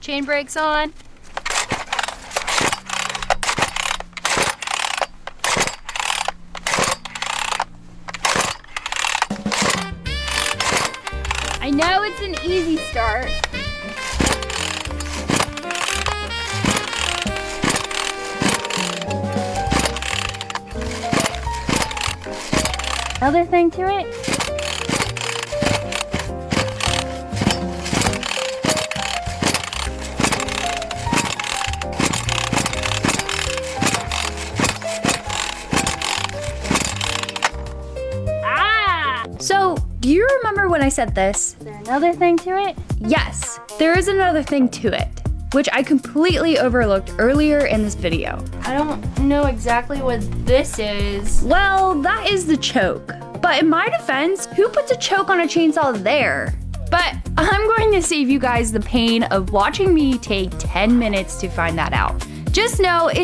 chain brakes on. I know it's an easy start. Another thing to it. So, do you remember when I said this? Is there another thing to it? Yes, there is another thing to it, which I completely overlooked earlier in this video. I don't know exactly what this is. Well, that is the choke. But in my defense, who puts a choke on a chainsaw there? But I'm going to save you guys the pain of watching me take 10 minutes to find that out. Just know it's